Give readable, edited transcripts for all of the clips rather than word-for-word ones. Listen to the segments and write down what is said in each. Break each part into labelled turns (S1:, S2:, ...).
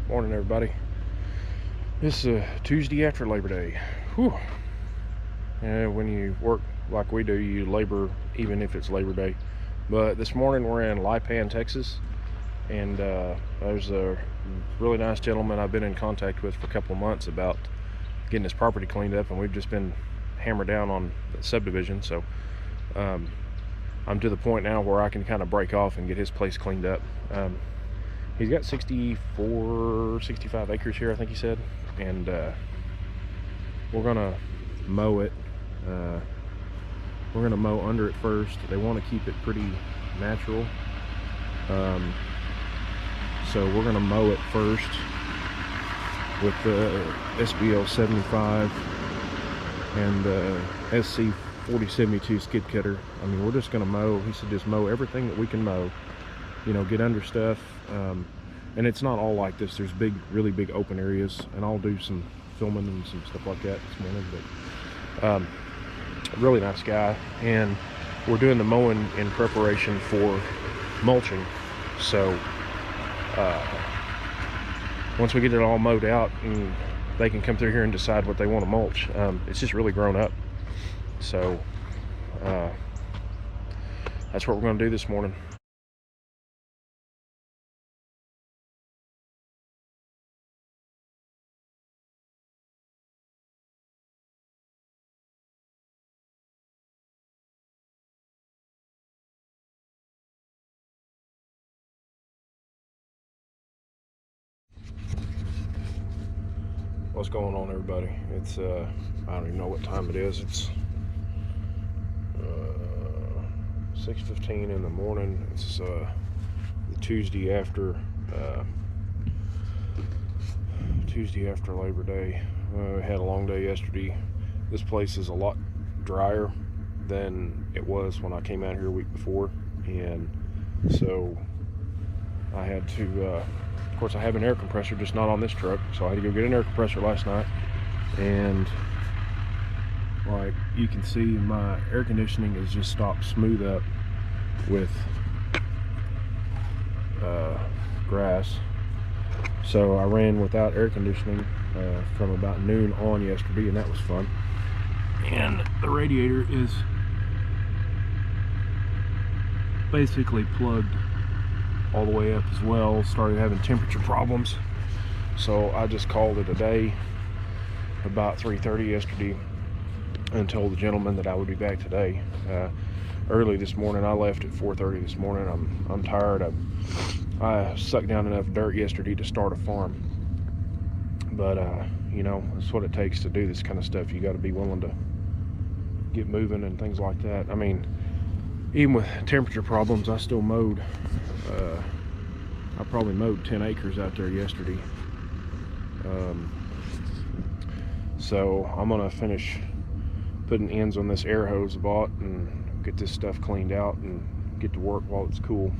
S1: Morning, everybody. This is Tuesday after Labor Day. Whew. When you work like we do, you labor even if it's Labor Day. But this morning we're in Lipan, Texas, and there's a really nice gentleman I've been in contact with for a couple of months about getting his property cleaned up, and we've just been hammered down on the subdivision. So I'm to the point now where I can kind of break off and get his place cleaned up. He's got 65 acres here, I think he said, and we're gonna mow it. We're gonna mow under it first. They want to keep it pretty natural, so we're gonna mow it first with the SBL 75 and the SC 4072 skid cutter. I mean, we're just gonna mow. He said just mow everything that we can mow, you know, get under stuff. And it's not all like this. There's really big open areas, and I'll do some filming and some stuff like that this morning. But really nice guy, and we're doing the mowing in preparation for mulching. So once we get it all mowed out and they can come through here and decide what they want to mulch, it's just really grown up. So that's what we're going to do this morning. What's going on, everybody? It's I don't even know what time it is. It's 6:15 in the morning. It's the Tuesday after Labor Day. We had a long day yesterday. This place is a lot drier than it was when I came out here a week before, and so I had to of course, I have an air compressor, just not on this truck, so I had to go get an air compressor last night. And like you can see, my air conditioning has just stopped smooth up with grass. So I ran without air conditioning from about noon on yesterday, and that was fun. And the radiator is basically plugged all the way up as well. Started having temperature problems, so I just called it a day about 3:30 yesterday and told the gentleman that I would be back today. Early this morning, I left at 4:30 this morning. I'm tired. I sucked down enough dirt yesterday to start a farm, but you know, that's what it takes to do this kind of stuff. You got to be willing to get moving and things like that. I mean, even with temperature problems, I still mowed. I probably mowed 10 acres out there yesterday. So I'm gonna finish putting ends on this air hose I bought and get this stuff cleaned out and get to work while it's cool.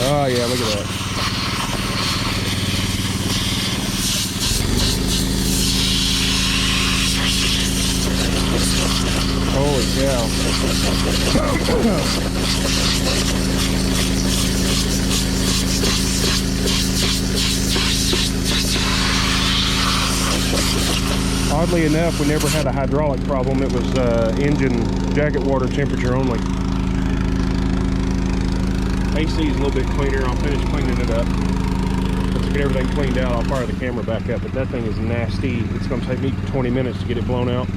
S1: Oh yeah, look at that. Holy cow. now. Oddly enough, we never had a hydraulic problem. It was engine jacket water temperature only. AC is a little bit cleaner. I'll finish cleaning it up. Once I get everything cleaned out, I'll fire the camera back up. But that thing is nasty. It's going to take me 20 minutes to get it blown out.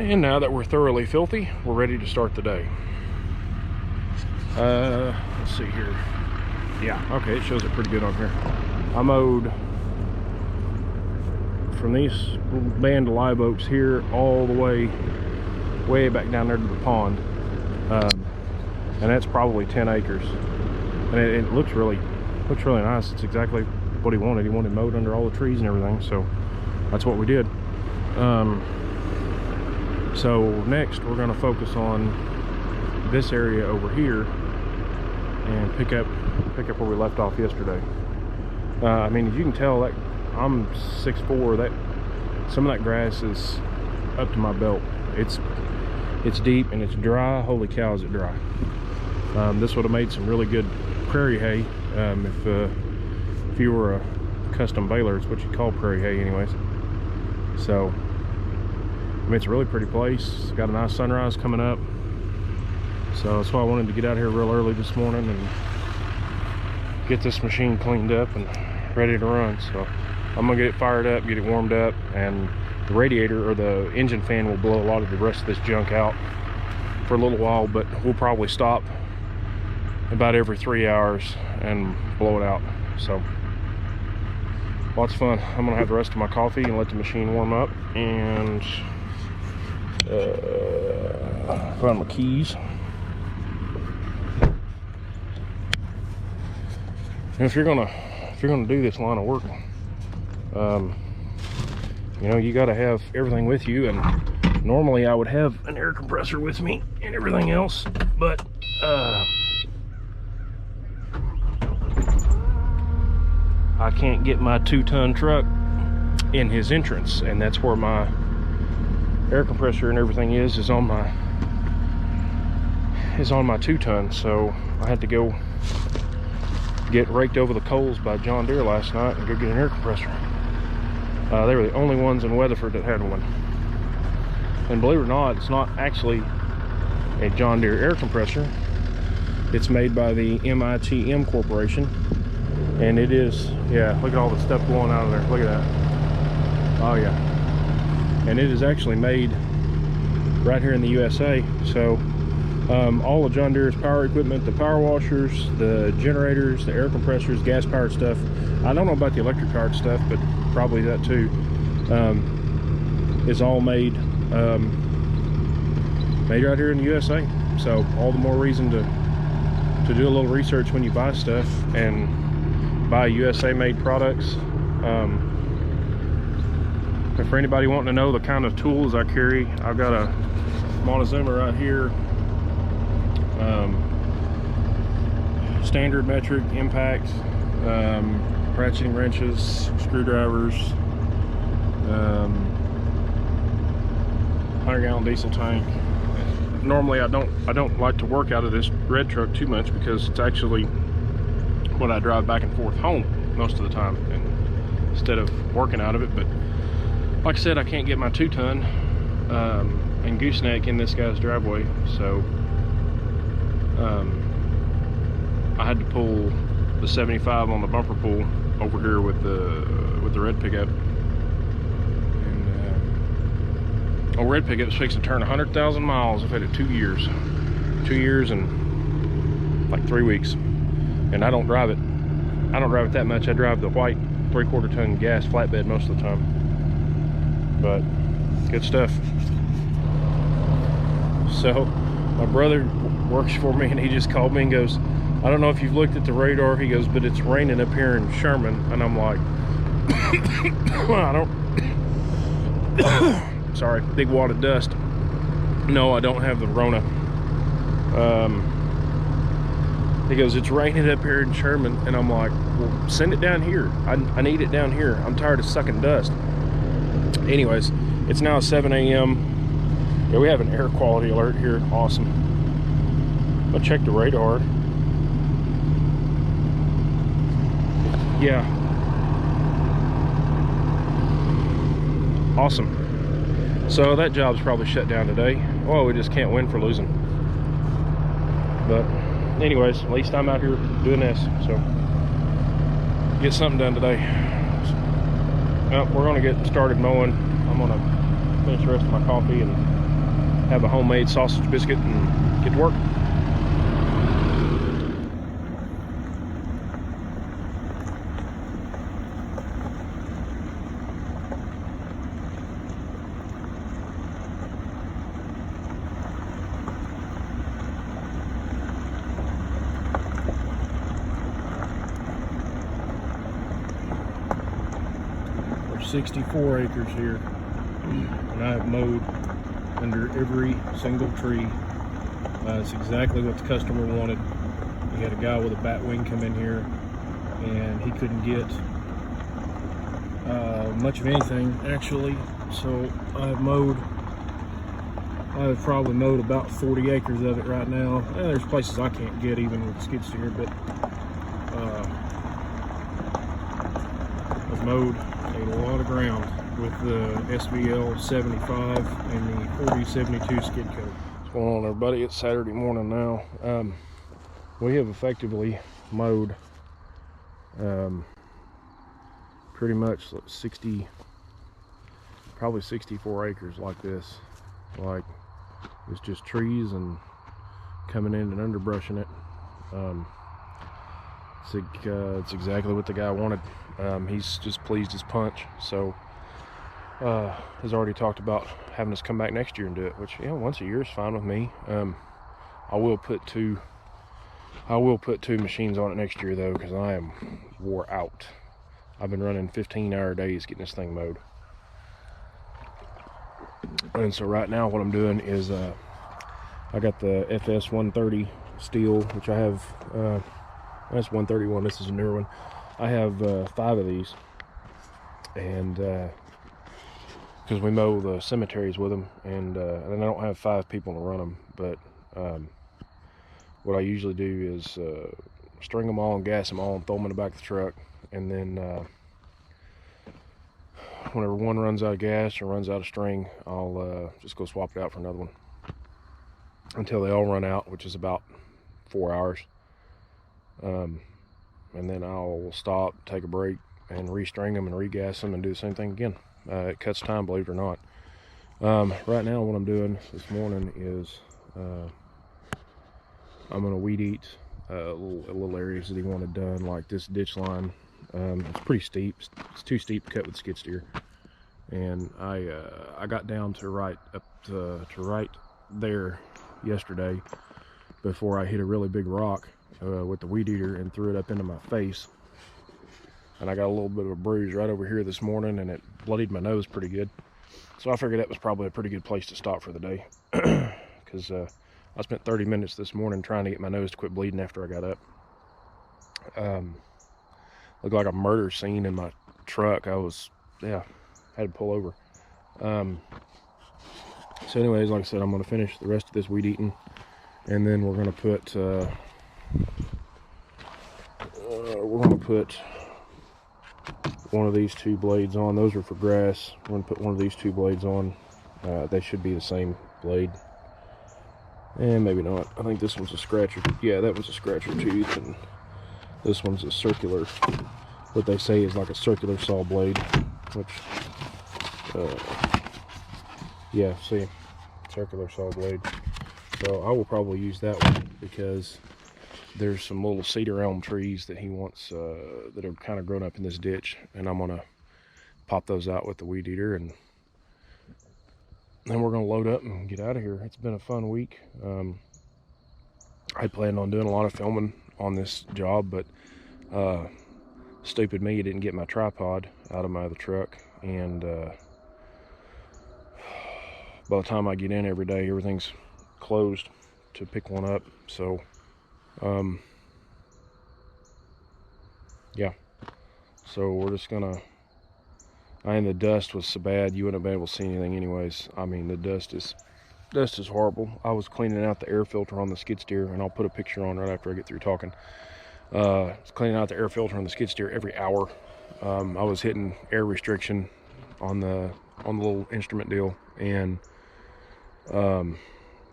S1: And now that we're thoroughly filthy, we're ready to start the day. Let's see here. Yeah, okay, it shows it pretty good on here. I mowed from these band of live oaks here all the way back down there to the pond. And that's probably 10 acres. And it looks really nice. It's exactly what he wanted. He wanted mowed under all the trees and everything, so that's what we did. So next we're going to focus on this area over here and pick up where we left off yesterday. I mean, as you can tell, that I'm 6'4", that some of that grass is up to my belt. It's deep and it's dry. Holy cow, is it dry. This would have made some really good prairie hay. If you were a custom baler, it's what you call prairie hay anyways. So I mean, it's a really pretty place. It's got a nice sunrise coming up, so that's why I wanted to get out here real early this morning and get this machine cleaned up and ready to run. So I'm gonna get it fired up, get it warmed up, and the radiator or the engine fan will blow a lot of the rest of this junk out for a little while, but we'll probably stop about every 3 hours and blow it out. So lots of fun. I'm gonna have the rest of my coffee and let the machine warm up, and find my keys. And if you're gonna do this line of work, you know, you got to have everything with you. And normally I would have an air compressor with me and everything else, but I can't get my 2-ton truck in his entrance, and that's where my air compressor and everything is on my 2-ton. So I had to go get raked over the coals by John Deere last night and go get an air compressor. They were the only ones in Weatherford that had one. And believe it or not, it's not actually a John Deere air compressor. It's made by the MITM Corporation. And it is, yeah, look at all the stuff blowing out of there. Look at that. Oh yeah. And it is actually made right here in the USA. So all of John Deere's power equipment, the power washers, the generators, the air compressors, gas powered stuff. I don't know about the electric powered stuff, but probably that too, is all made right here in the USA. So all the more reason to do a little research when you buy stuff and buy USA made products. And for anybody wanting to know the kind of tools I carry, I've got a Montezuma right here, standard metric impact, ratcheting wrenches, screwdrivers, 100-gallon diesel tank. Normally I don't like to work out of this red truck too much because it's actually what I drive back and forth home most of the time, and instead of working out of it. But like I said, I can't get my 2-ton and gooseneck in this guy's driveway, so I had to pull the 75 on the bumper pull over here with the red pickup. And old red pickup's fixing to turn 100,000 miles. I've had it 2 years and like 3 weeks, and I don't drive it that much. I drive the white 3/4 ton gas flatbed most of the time, but good stuff. So my brother works for me, and he just called me and goes, I don't know if you've looked at the radar, he goes, but it's raining up here in Sherman. And I'm like, I don't sorry, big wad of dust. No, I don't have the Rona. He goes, it's raining up here in Sherman. And I'm like, well, send it down here. I need it down here. I'm tired of sucking dust. Anyways, it's now 7 a.m. Yeah, we have an air quality alert here. Awesome. I'll check the radar. Yeah. Awesome. So that job's probably shut down today. Well, we just can't win for losing. But anyways, at least I'm out here doing this, so get something done today. Well, we're gonna get started mowing. I'm gonna finish the rest of my coffee and have a homemade sausage biscuit and get to work. There's 64 acres here, and I have mowed under every single tree. It's exactly what the customer wanted. He had a guy with a bat wing come in here, and he couldn't get much of anything actually. So I've probably mowed about 40 acres of it right now. And there's places I can't get even with the skid steer, but I've mowed a lot of ground with the SVL 75 and the 4072 skid coat. What's going on, everybody? It's Saturday morning now. We have effectively mowed pretty much 60, probably 64 acres like this. Like, it's just trees and coming in and underbrushing it. It's exactly what the guy wanted. He's just pleased as punch. So has already talked about having us come back next year and do it, which, you know, once a year is fine with me. I will put two machines on it next year though, because I am wore out. I've been running 15-hour days getting this thing mowed. And so right now what I'm doing is I got the FS 130 steel, which I have, that's 131, this is a newer one. I have 5 of these, and because we mow the cemeteries with them, and I don't have 5 people to run them, but what I usually do is string them all and gas them all and throw them in the back of the truck, and then whenever one runs out of gas or runs out of string, I'll just go swap it out for another one until they all run out, which is about 4 hours. And then I'll stop, take a break, and restring them and regas them and do the same thing again. It cuts time, believe it or not. Right now what I'm doing this morning is I'm going to weed eat little areas that he wanted done, like this ditch line. It's pretty steep. It's too steep to cut with skid steer, and I got down to right there yesterday before I hit a really big rock with the weed eater and threw it up into my face, and I got a little bit of a bruise right over here this morning, and it bloodied my nose pretty good. So I figured that was probably a pretty good place to stop for the day, because I spent 30 minutes this morning trying to get my nose to quit bleeding after I got up. Looked like a murder scene in my truck. I had to pull over. So anyways, like I said, I'm going to finish the rest of this weed eating, and then we're going to put one of these 2 blades on. Those are for grass. We're going to put one of these 2 blades on. They should be the same blade, and maybe not. I think this one's a scratcher. Yeah, that one's a scratcher tooth, and this one's a circular, what they say is like a circular saw blade, which yeah, see, circular saw blade. So I will probably use that one, because there's some little cedar elm trees that he wants that are kind of grown up in this ditch, and I'm gonna pop those out with the weed eater, and then we're gonna load up and get out of here. It's been a fun week. I planned on doing a lot of filming on this job, but stupid me didn't get my tripod out of my other truck, and by the time I get in every day, everything's closed to pick one up. So yeah, so we're just gonna, the dust was so bad you wouldn't have been able to see anything anyways. I mean, the dust is horrible. I was cleaning out the air filter on the skid steer, and I'll put a picture on right after I get through talking. It's cleaning out the air filter on the skid steer every hour. I was hitting air restriction on the little instrument deal, and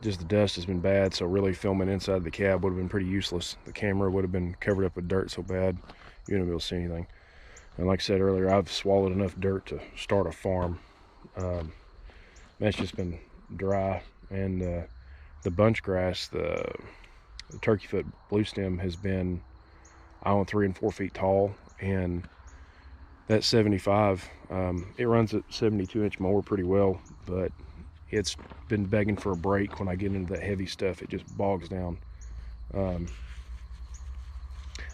S1: just the dust has been bad, so really filming inside the cab would have been pretty useless. The camera would have been covered up with dirt so bad you wouldn't be able to see anything. And like I said earlier, I've swallowed enough dirt to start a farm. That's just been dry and the bunch grass, the turkeyfoot blue stem, has been, I don't know, 3 and 4 feet tall, and that 75, it runs at 72-inch mower pretty well, but it's been begging for a break. When I get into that heavy stuff, it just bogs down.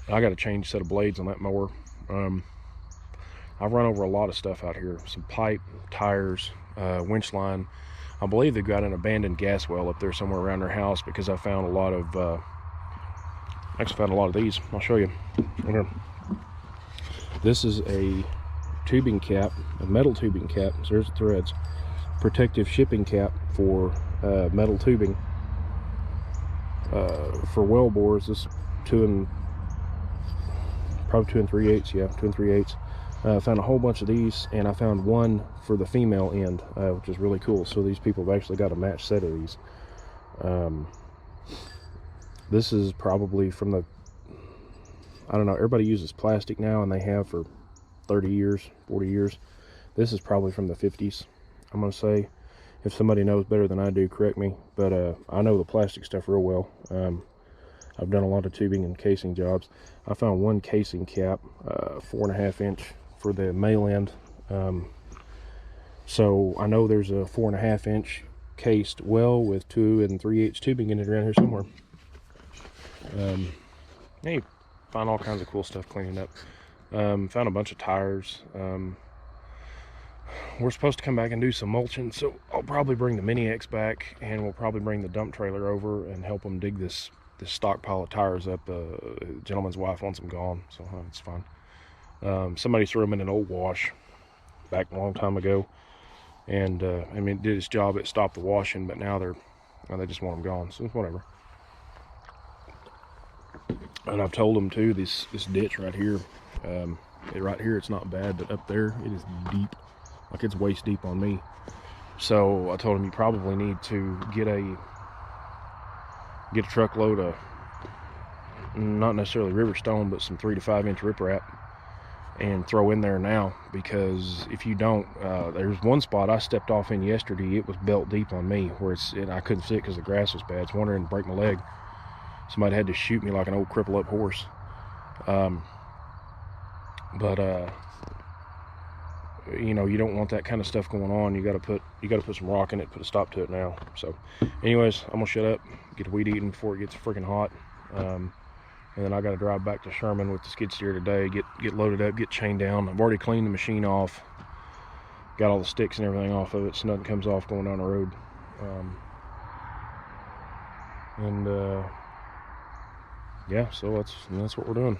S1: I got to change a set of blades on that mower. I've run over a lot of stuff out here, some pipe, tires, winch line. I believe they've got an abandoned gas well up there somewhere around their house, because I found a lot of, actually found a lot of these. I'll show you. Right here. This is a tubing cap, a metal tubing cap. So there's the threads. Protective shipping cap for metal tubing for well bores. This probably 2 3/8, yeah, 2 3/8. I found a whole bunch of these, and I found one for the female end, which is really cool. So these people have actually got a match set of these. This is probably from the, I don't know, everybody uses plastic now, and they have for 30 years, 40 years. This is probably from the 50s, I'm gonna say. If somebody knows better than I do, correct me, but I know the plastic stuff real well. I've done a lot of tubing and casing jobs. I found one casing cap, 4.5 inch for the male end. So I know there's a 4.5 inch cased well with 2 3/8 tubing in it around here somewhere. Yeah, you find all kinds of cool stuff cleaning up. Found a bunch of tires. We're supposed to come back and do some mulching, so I'll probably bring the Mini X back, and we'll probably bring the dump trailer over and help them dig this stockpile of tires up. The gentleman's wife wants them gone, so it's fine. Somebody threw them in an old wash back a long time ago, and I mean, it did its job. It stopped the washing, but now they just want them gone, so whatever. And I've told them too, this ditch right here, right here it's not bad, but up there it is deep, like it's waist deep on me. So I told him, you probably need to get a truckload of, not necessarily river stone, but some 3 to 5 inch riprap, and throw in there now, because if you don't, there's one spot I stepped off in yesterday. It was belt deep on me, where I couldn't sit because the grass was bad. It's wondering to break my leg. Somebody had to shoot me like an old cripple up horse. You know, you don't want that kind of stuff going on. You got to put some rock in it, put a stop to it now. So anyways, I'm gonna shut up, get the weed eating before it gets freaking hot, and then I got to drive back to Sherman with the skid steer today, get loaded up, get chained down. I've already cleaned the machine off, got all the sticks and everything off of it, so nothing comes off going down the road. Yeah, so that's what we're doing.